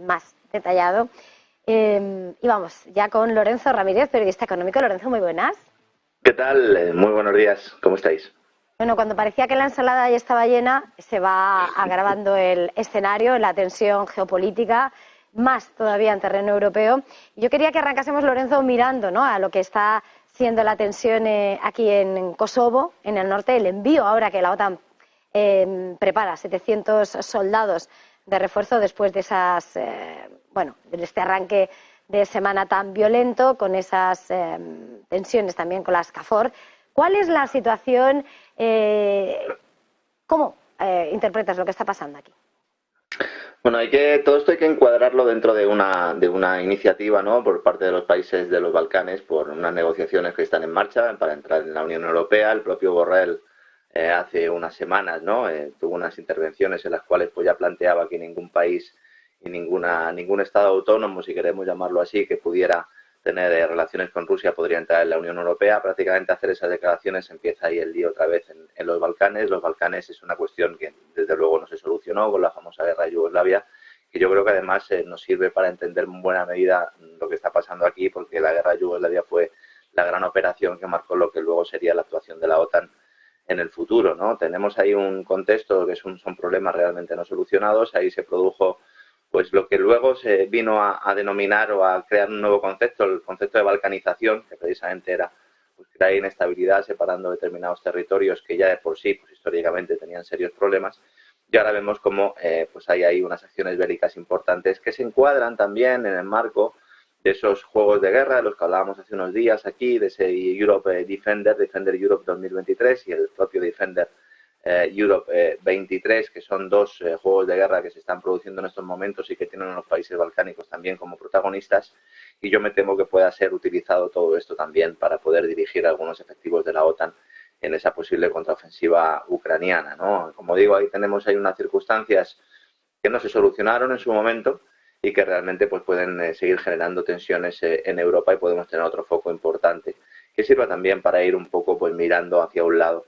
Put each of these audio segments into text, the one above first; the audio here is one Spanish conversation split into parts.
más detallado. Y vamos, ya con Lorenzo Ramírez, periodista económico. Lorenzo, muy buenas. ¿Qué tal? Muy buenos días. ¿Cómo estáis? Bueno, cuando parecía que la ensalada ya estaba llena, se va agravando el escenario, la tensión geopolítica, más todavía en terreno europeo. Yo quería que arrancásemos, Lorenzo, mirando, ¿no?, a lo que está siendo la tensión aquí en Kosovo, en el norte, el envío ahora que la OTAN prepara 700 soldados de refuerzo después de esas, de este arranque de semana tan violento, con esas tensiones también con las KFOR. ¿Cuál es la situación? ¿Cómo interpretas lo que está pasando aquí? Bueno, todo esto hay que encuadrarlo dentro de una iniciativa, ¿no?, por parte de los países de los Balcanes, por unas negociaciones que están en marcha para entrar en la Unión Europea. El propio Borrell hace unas semanas, ¿no?, tuvo unas intervenciones en las cuales pues ya planteaba que ningún país y ningún Estado autónomo, si queremos llamarlo así, que pudiera tener relaciones con Rusia podría entrar en la Unión Europea. Prácticamente hacer esas declaraciones empieza ahí el lío otra vez en los Balcanes. Los Balcanes es una cuestión que desde luego no se solucionó con la famosa guerra de Yugoslavia, que yo creo que además nos sirve para entender en buena medida lo que está pasando aquí, porque la guerra de Yugoslavia fue la gran operación que marcó lo que luego sería la actuación de la OTAN en el futuro, ¿no? Tenemos ahí un contexto que son problemas realmente no solucionados. Ahí se produjo pues lo que luego se vino a denominar o a crear un nuevo concepto, el concepto de balcanización, que precisamente era pues crear inestabilidad separando determinados territorios que ya de por sí pues históricamente tenían serios problemas. Y ahora vemos cómo pues hay ahí unas acciones bélicas importantes que se encuadran también en el marco de esos juegos de guerra de los que hablábamos hace unos días aquí, de ese Europe Defender Europe 2023 y el propio Defender Europe 23, que son dos juegos de guerra que se están produciendo en estos momentos y que tienen a los países balcánicos también como protagonistas, y yo me temo que pueda ser utilizado todo esto también para poder dirigir algunos efectivos de la OTAN en esa posible contraofensiva ucraniana, ¿no? Como digo, ahí tenemos unas circunstancias que no se solucionaron en su momento y que realmente pues pueden seguir generando tensiones en Europa, y podemos tener otro foco importante que sirva también para ir un poco pues mirando hacia un lado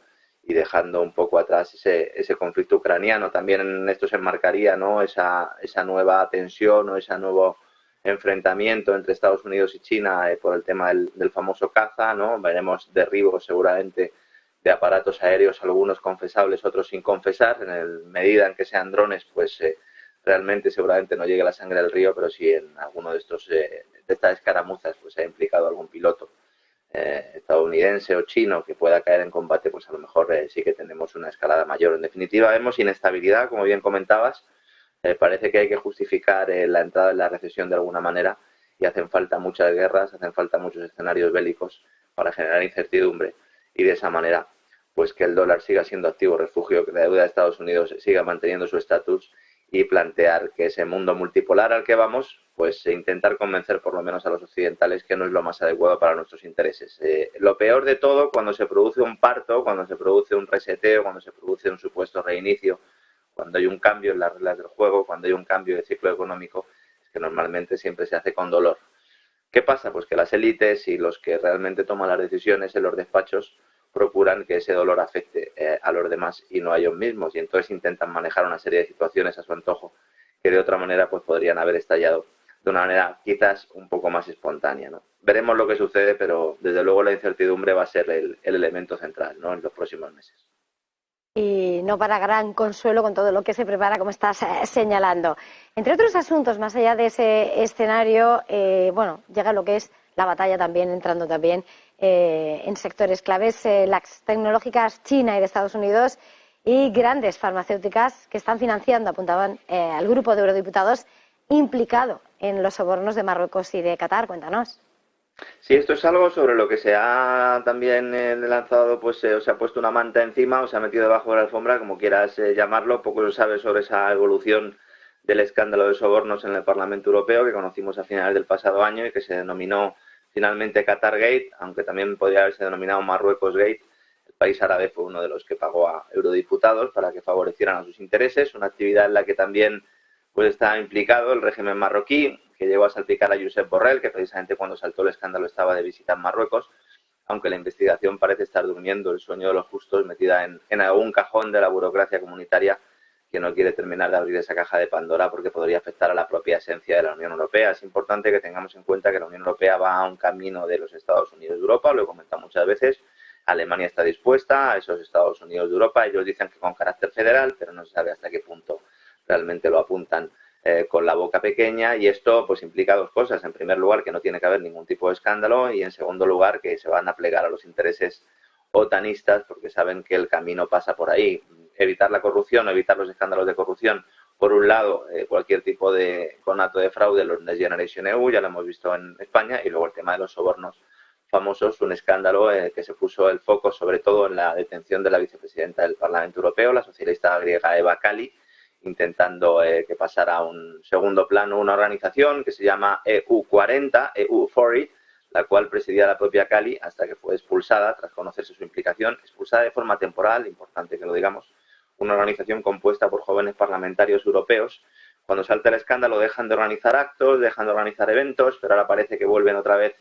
y dejando un poco atrás ese conflicto ucraniano. También en esto se enmarcaría, ¿no?, esa nueva tensión o ese nuevo enfrentamiento entre Estados Unidos y China por el tema del famoso caza, ¿no? Veremos derribos seguramente de aparatos aéreos, algunos confesables, otros sin confesar. En la medida en que sean drones, pues realmente seguramente no llegue la sangre al río, pero si en alguno de estas escaramuzas pues ha implicado algún piloto estadounidense o chino que pueda caer en combate, pues a lo mejor sí que tenemos una escalada mayor. En definitiva, vemos inestabilidad, como bien comentabas. Parece que hay que justificar la entrada en la recesión de alguna manera, y hacen falta muchas guerras, hacen falta muchos escenarios bélicos para generar incertidumbre, y de esa manera pues que el dólar siga siendo activo refugio, que la deuda de Estados Unidos siga manteniendo su estatus, y plantear que ese mundo multipolar al que vamos, pues intentar convencer por lo menos a los occidentales que no es lo más adecuado para nuestros intereses. Lo peor de todo, cuando se produce un parto, cuando se produce un reseteo, cuando se produce un supuesto reinicio, cuando hay un cambio en las reglas del juego, cuando hay un cambio de ciclo económico, es que normalmente siempre se hace con dolor. ¿Qué pasa? Pues que las élites y los que realmente toman las decisiones en los despachos procuran que ese dolor afecte a los demás y no a ellos mismos, y entonces intentan manejar una serie de situaciones a su antojo que de otra manera pues podrían haber estallado de una manera quizás un poco más espontánea, ¿no? Veremos lo que sucede, pero desde luego la incertidumbre va a ser el elemento central, ¿no?, en los próximos meses. Y no para gran consuelo con todo lo que se prepara, como estás señalando. Entre otros asuntos, más allá de ese escenario, llega lo que es la batalla también, entrando también en sectores claves, las tecnológicas China y de Estados Unidos, y grandes farmacéuticas que están financiando, apuntaban al grupo de eurodiputados implicado en los sobornos de Marruecos y de Qatar. Cuéntanos. Sí, esto es algo sobre lo que se ha también lanzado, pues o se ha puesto una manta encima o se ha metido debajo de la alfombra, como quieras llamarlo. Poco se sabe sobre esa evolución del escándalo de sobornos en el Parlamento Europeo que conocimos a finales del pasado año y que se denominó finalmente Qatar Gate, aunque también podría haberse denominado Marruecos Gate. El país árabe fue uno de los que pagó a eurodiputados para que favorecieran a sus intereses, una actividad en la que también pues está implicado el régimen marroquí, que llegó a salpicar a Josep Borrell, que precisamente cuando saltó el escándalo estaba de visita en Marruecos, aunque la investigación parece estar durmiendo el sueño de los justos, metida en algún cajón de la burocracia comunitaria que no quiere terminar de abrir esa caja de Pandora porque podría afectar a la propia esencia de la Unión Europea. Es importante que tengamos en cuenta que la Unión Europea va a un camino de los Estados Unidos de Europa, lo he comentado muchas veces. Alemania está dispuesta a esos Estados Unidos de Europa. Ellos dicen que con carácter federal, pero no se sabe hasta qué punto realmente lo apuntan con la boca pequeña, y esto pues implica dos cosas. En primer lugar, que no tiene que haber ningún tipo de escándalo, y en segundo lugar, que se van a plegar a los intereses otanistas porque saben que el camino pasa por ahí. Evitar la corrupción, evitar los escándalos de corrupción. Por un lado, cualquier tipo de conato de fraude, los Next Generation EU, ya lo hemos visto en España, y luego el tema de los sobornos famosos, un escándalo que se puso el foco sobre todo en la detención de la vicepresidenta del Parlamento Europeo, la socialista griega Eva Kaili, intentando que pasara a un segundo plano una organización que se llama EU40, EU40, la cual presidía la propia Kaili hasta que fue expulsada tras conocerse su implicación, expulsada de forma temporal, importante que lo digamos, una organización compuesta por jóvenes parlamentarios europeos. Cuando salta el escándalo dejan de organizar actos, dejan de organizar eventos, pero ahora parece que vuelven otra vez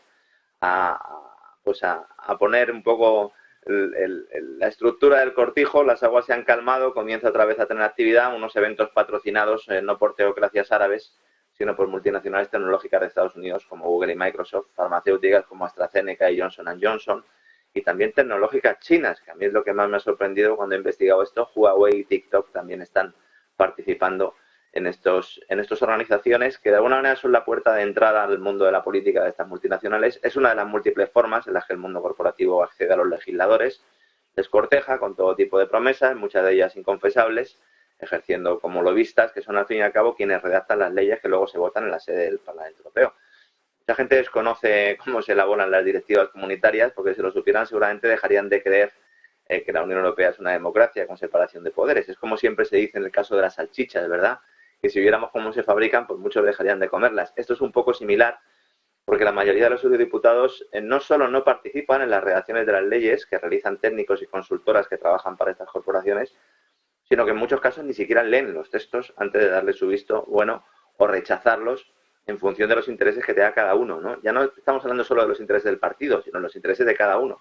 a poner un poco la estructura del cortijo. Las aguas se han calmado, comienza otra vez a tener actividad, unos eventos patrocinados no por teocracias árabes, sino por multinacionales tecnológicas de Estados Unidos como Google y Microsoft, farmacéuticas como AstraZeneca y Johnson Johnson, y también tecnológicas chinas, que a mí es lo que más me ha sorprendido cuando he investigado esto. Huawei y TikTok también están participando en estas organizaciones que de alguna manera son la puerta de entrada al mundo de la política de estas multinacionales. Es una de las múltiples formas en las que el mundo corporativo accede a los legisladores, les corteja con todo tipo de promesas, muchas de ellas inconfesables, ejerciendo como lobistas, que son al fin y al cabo quienes redactan las leyes que luego se votan en la sede del Parlamento Europeo. Mucha gente desconoce cómo se elaboran las directivas comunitarias, porque si lo supieran seguramente dejarían de creer que la Unión Europea es una democracia con separación de poderes. Es como siempre se dice en el caso de las salchichas, ¿verdad? Que si viéramos cómo se fabrican, pues muchos dejarían de comerlas. Esto es un poco similar, porque la mayoría de los eurodiputados no solo no participan en las redacciones de las leyes que realizan técnicos y consultoras que trabajan para estas corporaciones, sino que en muchos casos ni siquiera leen los textos antes de darle su visto bueno o rechazarlos en función de los intereses que tenga cada uno, ¿no? Ya no estamos hablando solo de los intereses del partido, sino de los intereses de cada uno.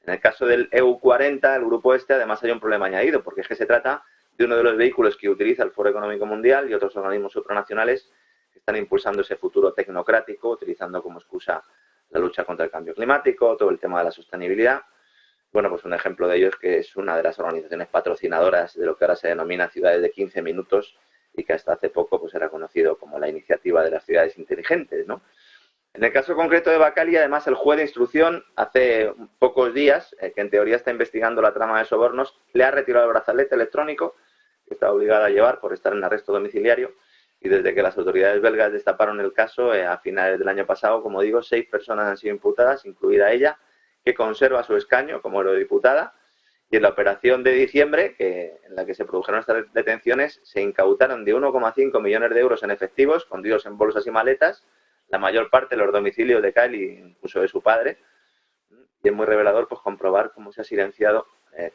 En el caso del EU40, el grupo este, además hay un problema añadido, porque es que se trata de uno de los vehículos que utiliza el Foro Económico Mundial y otros organismos supranacionales que están impulsando ese futuro tecnocrático, utilizando como excusa la lucha contra el cambio climático, todo el tema de la sostenibilidad. Bueno, pues un ejemplo de ello es que es una de las organizaciones patrocinadoras de lo que ahora se denomina ciudades de 15 minutos y que hasta hace poco pues era conocido como la iniciativa de las ciudades inteligentes, ¿no? En el caso concreto de Eva Kaili, además, el juez de instrucción hace pocos días, que en teoría está investigando la trama de sobornos, le ha retirado el brazalete electrónico que está obligada a llevar por estar en arresto domiciliario, y desde que las autoridades belgas destaparon el caso a finales del año pasado, como digo, 6 personas han sido imputadas, incluida ella, que conserva su escaño como eurodiputada, y en la operación de diciembre, en la que se produjeron estas detenciones, se incautaron de 1,5 millones de euros en efectivo, escondidos en bolsas y maletas, la mayor parte de los domicilios de Kaili, incluso de su padre, y es muy revelador pues comprobar cómo se ha silenciado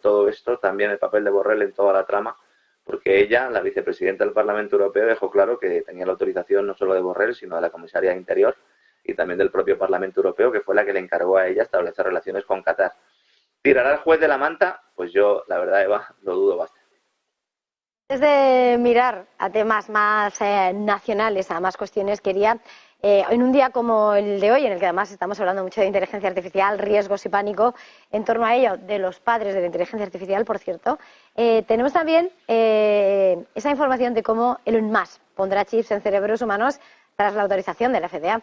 todo esto, también el papel de Borrell en toda la trama, porque ella, la vicepresidenta del Parlamento Europeo, dejó claro que tenía la autorización no solo de Borrell, sino de la comisaria de Interior y también del propio Parlamento Europeo, que fue la que le encargó a ella establecer relaciones con Qatar. ¿Tirará el juez de la manta? Pues yo, la verdad, Eva, lo dudo bastante. Antes de mirar a temas más nacionales, a más cuestiones, quería, en un día como el de hoy, en el que además estamos hablando mucho de inteligencia artificial, riesgos y pánico, en torno a ello, de los padres de la inteligencia artificial, por cierto, tenemos también esa información de cómo Elon Musk pondrá chips en cerebros humanos tras la autorización de la FDA.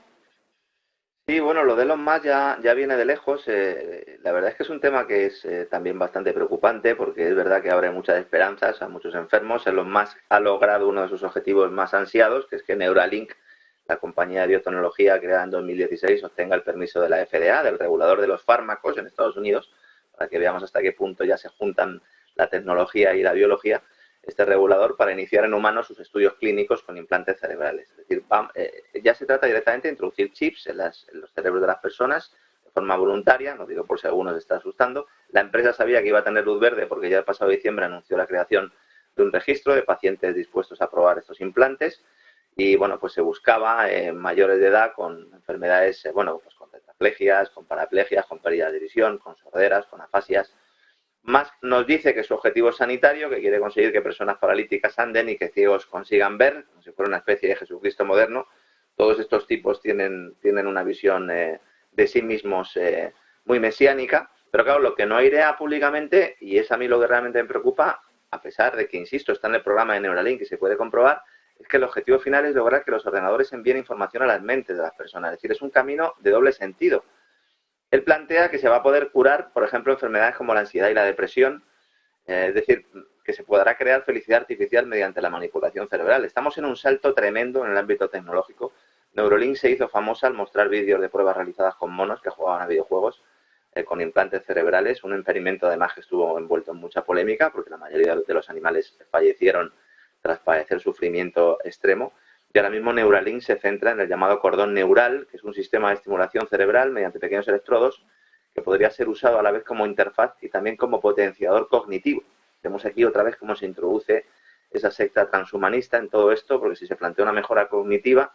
Sí, bueno, lo de Elon Musk ya viene de lejos. La verdad es que es un tema que es también bastante preocupante, porque es verdad que abre muchas esperanzas a muchos enfermos. Elon Musk ha logrado uno de sus objetivos más ansiados, que es que Neuralink, la compañía de biotecnología creada en 2016, obtenga el permiso de la FDA, del regulador de los fármacos en Estados Unidos, para que veamos hasta qué punto ya se juntan la tecnología y la biología, este regulador, para iniciar en humanos sus estudios clínicos con implantes cerebrales. Es decir, ya se trata directamente de introducir chips en los cerebros de las personas de forma voluntaria, no digo por si alguno se está asustando. La empresa sabía que iba a tener luz verde porque ya el pasado diciembre anunció la creación de un registro de pacientes dispuestos a probar estos implantes, y bueno, pues se buscaba mayores de edad con enfermedades, pues con tetraplegias, con paraplegias, con pérdida de visión, con sorderas, con afasias. Musk nos dice que su objetivo es sanitario, que quiere conseguir que personas paralíticas anden y que ciegos consigan ver, como si fuera una especie de Jesucristo moderno. Todos estos tipos tienen una visión de sí mismos muy mesiánica, pero claro, lo que no airea públicamente, y es a mí lo que realmente me preocupa, a pesar de que, insisto, está en el programa de Neuralink y se puede comprobar, es que el objetivo final es lograr que los ordenadores envíen información a las mentes de las personas. Es decir, es un camino de doble sentido. Él plantea que se va a poder curar, por ejemplo, enfermedades como la ansiedad y la depresión, es decir, que se podrá crear felicidad artificial mediante la manipulación cerebral. Estamos en un salto tremendo en el ámbito tecnológico. Neuralink se hizo famosa al mostrar vídeos de pruebas realizadas con monos que jugaban a videojuegos con implantes cerebrales, un experimento además que estuvo envuelto en mucha polémica porque la mayoría de los animales fallecieron tras padecer sufrimiento extremo. Y ahora mismo Neuralink se centra en el llamado cordón neural, que es un sistema de estimulación cerebral mediante pequeños electrodos que podría ser usado a la vez como interfaz y también como potenciador cognitivo. Vemos aquí otra vez cómo se introduce esa secta transhumanista en todo esto, porque si se plantea una mejora cognitiva,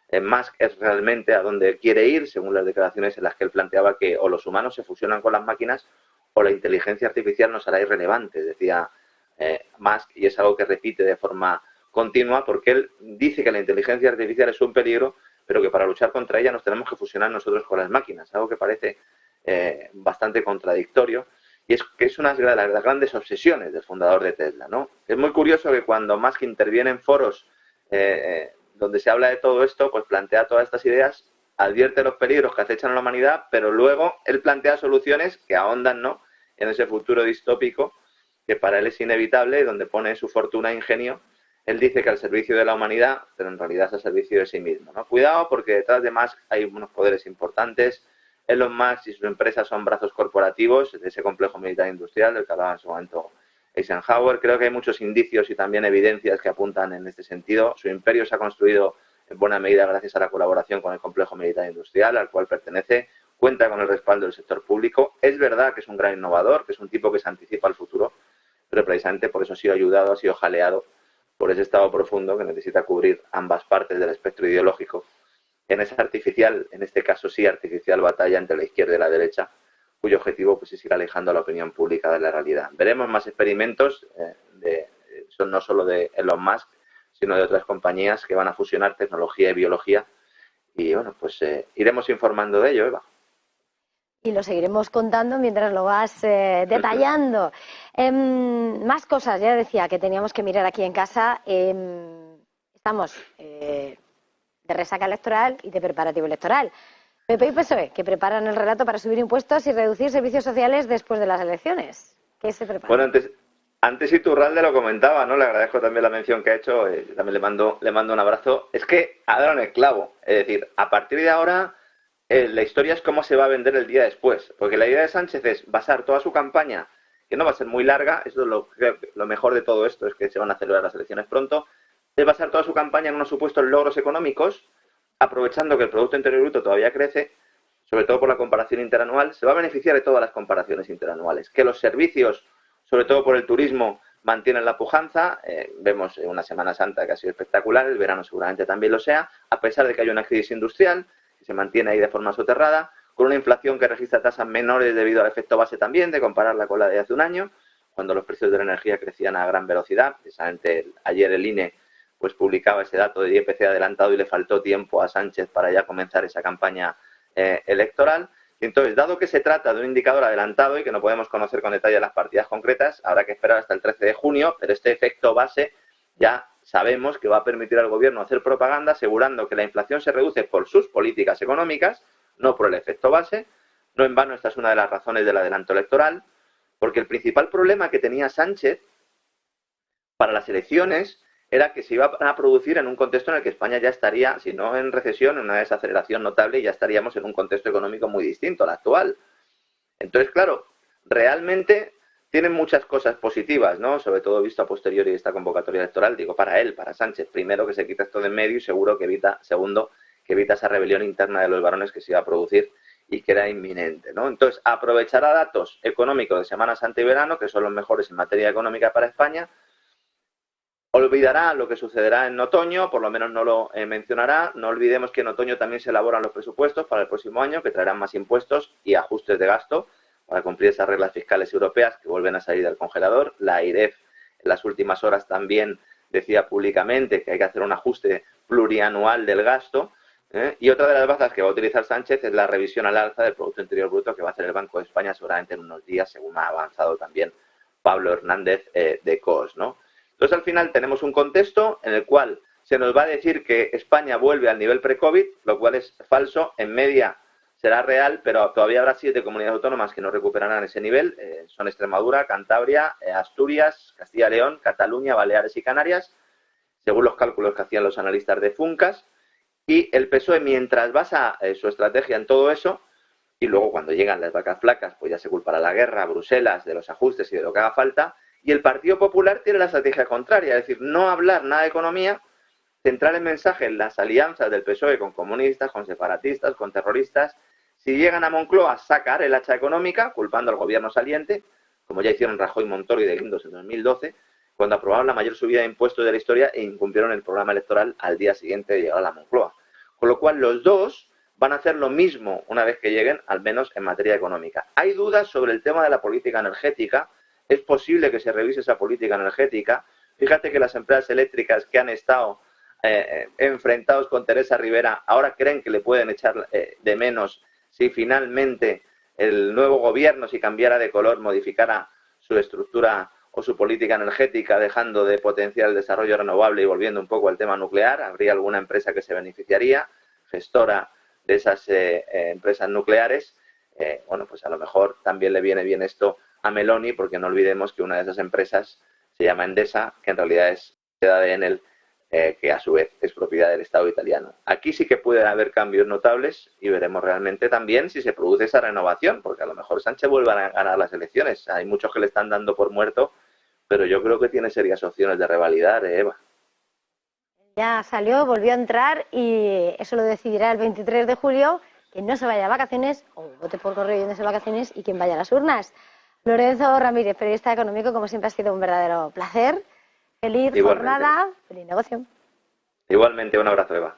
Musk es realmente a donde quiere ir, según las declaraciones en las que él planteaba que o los humanos se fusionan con las máquinas o la inteligencia artificial nos hará irrelevante, decía Musk, y es algo que repite de forma continua porque él dice que la inteligencia artificial es un peligro, pero que para luchar contra ella nos tenemos que fusionar nosotros con las máquinas, algo que parece bastante contradictorio, y es que es una de las grandes obsesiones del fundador de Tesla, ¿no? Es muy curioso que cuando Musk interviene en foros donde se habla de todo esto, pues plantea todas estas ideas, advierte los peligros que acechan a la humanidad, pero luego él plantea soluciones que ahondan, ¿no?, en ese futuro distópico que para él es inevitable, donde pone su fortuna e ingenio. Él dice que al servicio de la humanidad, pero en realidad es al servicio de sí mismo, ¿no? Cuidado, porque detrás de Musk hay unos poderes importantes. Elon Musk y sus empresas son brazos corporativos de ese complejo militar industrial del que hablaba en su momento Eisenhower. Creo que hay muchos indicios y también evidencias que apuntan en este sentido. Su imperio se ha construido en buena medida gracias a la colaboración con el complejo militar industrial al cual pertenece. Cuenta con el respaldo del sector público. Es verdad que es un gran innovador, que es un tipo que se anticipa al futuro, pero precisamente por eso ha sido ayudado, ha sido jaleado por ese estado profundo que necesita cubrir ambas partes del espectro ideológico en esa artificial, en este caso sí artificial, batalla entre la izquierda y la derecha, cuyo objetivo pues es ir alejando a la opinión pública de la realidad. Veremos más experimentos, son no solo de Elon Musk, sino de otras compañías que van a fusionar tecnología y biología, y bueno, pues iremos informando de ello, Eva. Y lo seguiremos contando mientras lo vas detallando. Más cosas, ya decía que teníamos que mirar aquí en casa. Estamos de resaca electoral y de preparativo electoral. PP y PSOE, que preparan el relato para subir impuestos y reducir servicios sociales después de las elecciones. ¿Qué se prepara? Bueno, antes Iturralde lo comentaba, ¿no? Le agradezco también la mención que ha hecho, también le mando un abrazo. Es que ha dado en el clavo. Es decir, a partir de ahora, la historia es cómo se va a vender el día después. Porque la idea de Sánchez es basar toda su campaña, que no va a ser muy larga, eso es lo mejor de todo esto, es que se van a celebrar las elecciones pronto, es basar toda su campaña en unos supuestos logros económicos, aprovechando que el Producto Interior Bruto todavía crece, sobre todo por la comparación interanual. Se va a beneficiar de todas las comparaciones interanuales. Que los servicios, sobre todo por el turismo, mantienen la pujanza. Vemos una Semana Santa que ha sido espectacular, el verano seguramente también lo sea, a pesar de que hay una crisis industrial que se mantiene ahí de forma soterrada, con una inflación que registra tasas menores debido al efecto base también, de compararla con la de hace un año, cuando los precios de la energía crecían a gran velocidad. Precisamente ayer el INE pues publicaba ese dato de IPC adelantado y le faltó tiempo a Sánchez para ya comenzar esa campaña electoral. Y entonces, dado que se trata de un indicador adelantado y que no podemos conocer con detalle las partidas concretas, habrá que esperar hasta el 13 de junio, pero este efecto base ya sabemos que va a permitir al gobierno hacer propaganda asegurando que la inflación se reduce por sus políticas económicas, no por el efecto base. No en vano esta es una de las razones del adelanto electoral, porque el principal problema que tenía Sánchez para las elecciones era que se iba a producir en un contexto en el que España ya estaría, si no en recesión, en una desaceleración notable, y ya estaríamos en un contexto económico muy distinto al actual. Entonces, claro, realmente tienen muchas cosas positivas, ¿no? Sobre todo visto a posteriori de esta convocatoria electoral, digo, para él, para Sánchez. Primero, que se quita esto de en medio, y segundo, que evita esa rebelión interna de los varones que se iba a producir y que era inminente, ¿no? Entonces, aprovechará datos económicos de Semana Santa y verano, que son los mejores en materia económica para España. Olvidará lo que sucederá en otoño, por lo menos no lo mencionará. No olvidemos que en otoño también se elaboran los presupuestos para el próximo año, que traerán más impuestos y ajustes de gasto. para cumplir esas reglas fiscales europeas que vuelven a salir del congelador. La AIREF en las últimas horas también decía públicamente que hay que hacer un ajuste plurianual del gasto. Y otra de las bazas que va a utilizar Sánchez es la revisión al alza del Producto Interior Bruto que va a hacer el Banco de España seguramente en unos días, según ha avanzado también Pablo Hernández de COS, ¿no? Entonces, al final tenemos un contexto en el cual se nos va a decir que España vuelve al nivel pre-COVID, lo cual es falso. En media será real, pero todavía habrá 7 comunidades autónomas que no recuperarán ese nivel. Son Extremadura, Cantabria, Asturias, Castilla y León, Cataluña, Baleares y Canarias, según los cálculos que hacían los analistas de Funcas. Y el PSOE, mientras basa su estrategia en todo eso, y luego cuando llegan las vacas flacas, pues ya se culpará la guerra, Bruselas, de los ajustes y de lo que haga falta, y el Partido Popular tiene la estrategia contraria, es decir, no hablar nada de economía, centrar el mensaje en las alianzas del PSOE con comunistas, con separatistas, con terroristas. Si llegan a Moncloa, sacar el hacha económica, culpando al gobierno saliente, como ya hicieron Rajoy, Montoro y de Guindos en 2012, cuando aprobaron la mayor subida de impuestos de la historia e incumplieron el programa electoral al día siguiente de llegar a la Moncloa. Con lo cual, los dos van a hacer lo mismo una vez que lleguen, al menos en materia económica. Hay dudas sobre el tema de la política energética. Es posible que se revise esa política energética. Fíjate que las empresas eléctricas que han estado enfrentados con Teresa Rivera ahora creen que le pueden echar de menos si finalmente el nuevo gobierno, si cambiara de color, modificara su estructura o su política energética, dejando de potenciar el desarrollo renovable y volviendo un poco al tema nuclear. Habría alguna empresa que se beneficiaría, gestora de esas empresas nucleares. Bueno, pues a lo mejor también le viene bien esto a Meloni, porque no olvidemos que una de esas empresas se llama Endesa, que en realidad es propiedad de Enel, que a su vez es propiedad del Estado italiano. Aquí sí que pueden haber cambios notables y veremos realmente también si se produce esa renovación, porque a lo mejor Sánchez vuelve a ganar las elecciones. Hay muchos que le están dando por muerto, pero yo creo que tiene serias opciones de revalidar, Eva. Ya salió, volvió a entrar y eso lo decidirá el 23 de julio, quien no se vaya a vacaciones o vote por correo yéndose de vacaciones y quien vaya a las urnas. Lorenzo Ramírez, periodista económico, como siempre ha sido un verdadero placer. Feliz jornada, feliz negocio. Igualmente, un abrazo, Eva.